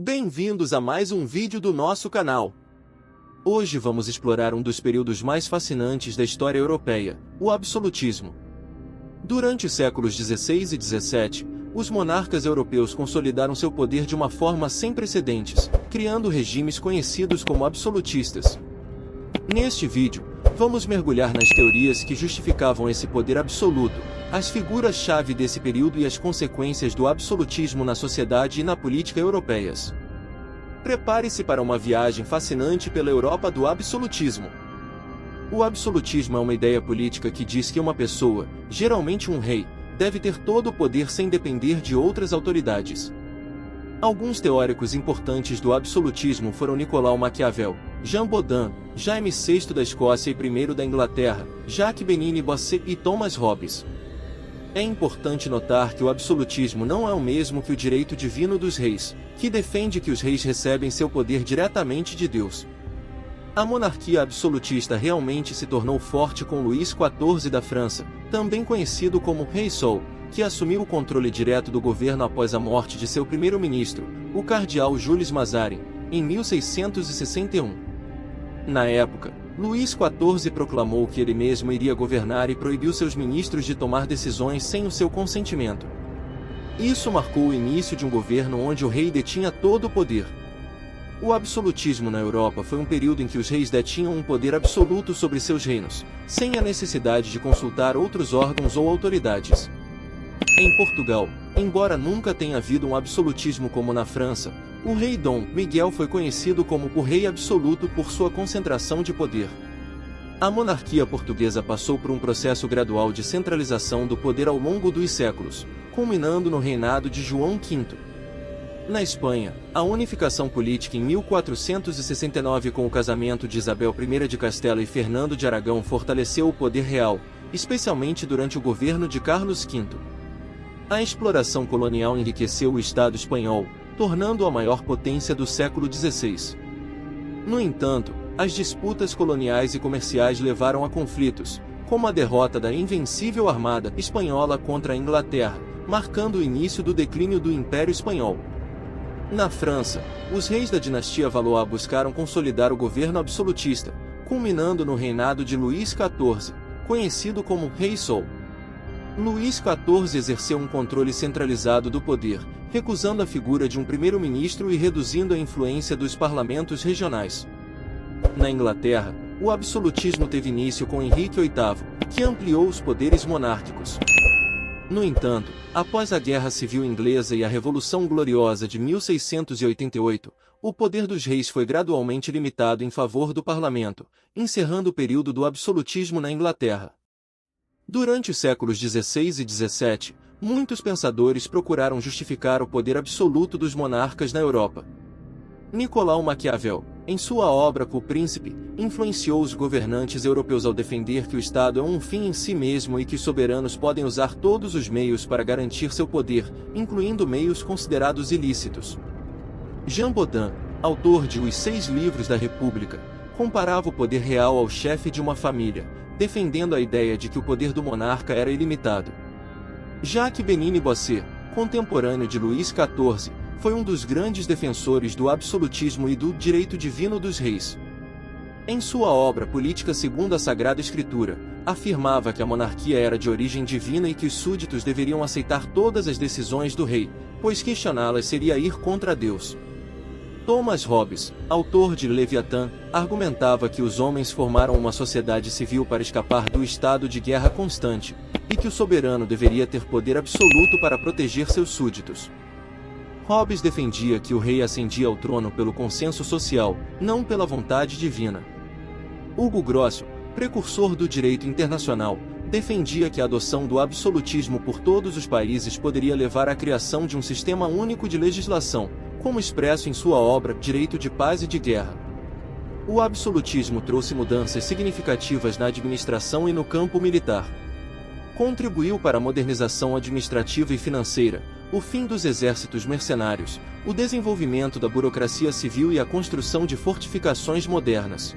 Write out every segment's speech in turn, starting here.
Bem-vindos a mais um vídeo do nosso canal. Hoje vamos explorar um dos períodos mais fascinantes da história europeia, o absolutismo. Durante os séculos XVI e XVII, os monarcas europeus consolidaram seu poder de uma forma sem precedentes, criando regimes conhecidos como absolutistas. Neste vídeo, vamos mergulhar nas teorias que justificavam esse poder absoluto, as figuras-chave desse período e as consequências do absolutismo na sociedade e na política europeias. Prepare-se para uma viagem fascinante pela Europa do absolutismo. O absolutismo é uma ideia política que diz que uma pessoa, geralmente um rei, deve ter todo o poder sem depender de outras autoridades. Alguns teóricos importantes do absolutismo foram Nicolau Maquiavel, Jean Bodin, Jaime VI da Escócia e I da Inglaterra, Jacques Benini-Boisset e Thomas Hobbes. É importante notar que o absolutismo não é o mesmo que o direito divino dos reis, que defende que os reis recebem seu poder diretamente de Deus. A monarquia absolutista realmente se tornou forte com Luís XIV da França, também conhecido como Rei Sol, que assumiu o controle direto do governo após a morte de seu primeiro-ministro, o cardeal Jules Mazarin, em 1661. Na época, Luís XIV proclamou que ele mesmo iria governar e proibiu seus ministros de tomar decisões sem o seu consentimento. Isso marcou o início de um governo onde o rei detinha todo o poder. O absolutismo na Europa foi um período em que os reis detinham um poder absoluto sobre seus reinos, sem a necessidade de consultar outros órgãos ou autoridades. Em Portugal, embora nunca tenha havido um absolutismo como na França, o rei Dom Miguel foi conhecido como o rei absoluto por sua concentração de poder. A monarquia portuguesa passou por um processo gradual de centralização do poder ao longo dos séculos, culminando no reinado de João V. Na Espanha, a unificação política em 1469 com o casamento de Isabel I de Castela e Fernando de Aragão fortaleceu o poder real, especialmente durante o governo de Carlos V. A exploração colonial enriqueceu o Estado espanhol, tornando-o a maior potência do século XVI. No entanto, as disputas coloniais e comerciais levaram a conflitos, como a derrota da invencível armada espanhola contra a Inglaterra, marcando o início do declínio do Império Espanhol. Na França, os reis da dinastia Valois buscaram consolidar o governo absolutista, culminando no reinado de Luís XIV, conhecido como Rei Sol. Luís XIV exerceu um controle centralizado do poder, recusando a figura de um primeiro-ministro e reduzindo a influência dos parlamentos regionais. Na Inglaterra, o absolutismo teve início com Henrique VIII, que ampliou os poderes monárquicos. No entanto, após a Guerra Civil Inglesa e a Revolução Gloriosa de 1688, o poder dos reis foi gradualmente limitado em favor do parlamento, encerrando o período do absolutismo na Inglaterra. Durante os séculos XVI e XVII, muitos pensadores procuraram justificar o poder absoluto dos monarcas na Europa. Nicolau Maquiavel, em sua obra O Príncipe, influenciou os governantes europeus ao defender que o Estado é um fim em si mesmo e que os soberanos podem usar todos os meios para garantir seu poder, incluindo meios considerados ilícitos. Jean Bodin, autor de Os 6 Livros da República, comparava o poder real ao chefe de uma família, defendendo a ideia de que o poder do monarca era ilimitado. Jacques Benini-Boisset, contemporâneo de Luís XIV, foi um dos grandes defensores do absolutismo e do direito divino dos reis. Em sua obra Política segundo a Sagrada Escritura, afirmava que a monarquia era de origem divina e que os súditos deveriam aceitar todas as decisões do rei, pois questioná-las seria ir contra Deus. Thomas Hobbes, autor de Leviatã, argumentava que os homens formaram uma sociedade civil para escapar do estado de guerra constante, e que o soberano deveria ter poder absoluto para proteger seus súditos. Hobbes defendia que o rei ascendia ao trono pelo consenso social, não pela vontade divina. Hugo Grosso, precursor do direito internacional, defendia que a adoção do absolutismo por todos os países poderia levar à criação de um sistema único de legislação, como expresso em sua obra Direito de Paz e de Guerra. O absolutismo trouxe mudanças significativas na administração e no campo militar. Contribuiu para a modernização administrativa e financeira, o fim dos exércitos mercenários, o desenvolvimento da burocracia civil e a construção de fortificações modernas.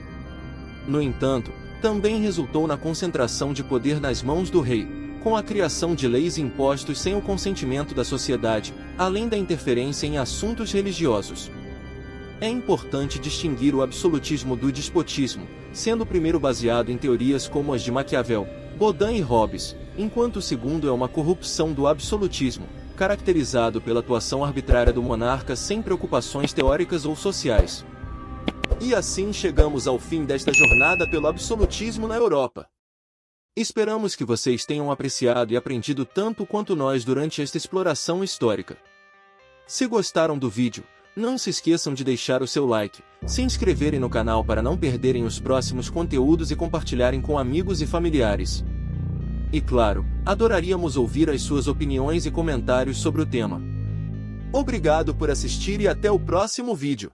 No entanto, também resultou na concentração de poder nas mãos do rei, com a criação de leis e impostos sem o consentimento da sociedade, além da interferência em assuntos religiosos. É importante distinguir o absolutismo do despotismo, sendo o primeiro baseado em teorias como as de Maquiavel, Baudin e Hobbes, enquanto o segundo é uma corrupção do absolutismo, caracterizado pela atuação arbitrária do monarca sem preocupações teóricas ou sociais. E assim chegamos ao fim desta jornada pelo absolutismo na Europa. Esperamos que vocês tenham apreciado e aprendido tanto quanto nós durante esta exploração histórica. Se gostaram do vídeo, não se esqueçam de deixar o seu like, se inscreverem no canal para não perderem os próximos conteúdos e compartilharem com amigos e familiares. E claro, adoraríamos ouvir as suas opiniões e comentários sobre o tema. Obrigado por assistir e até o próximo vídeo.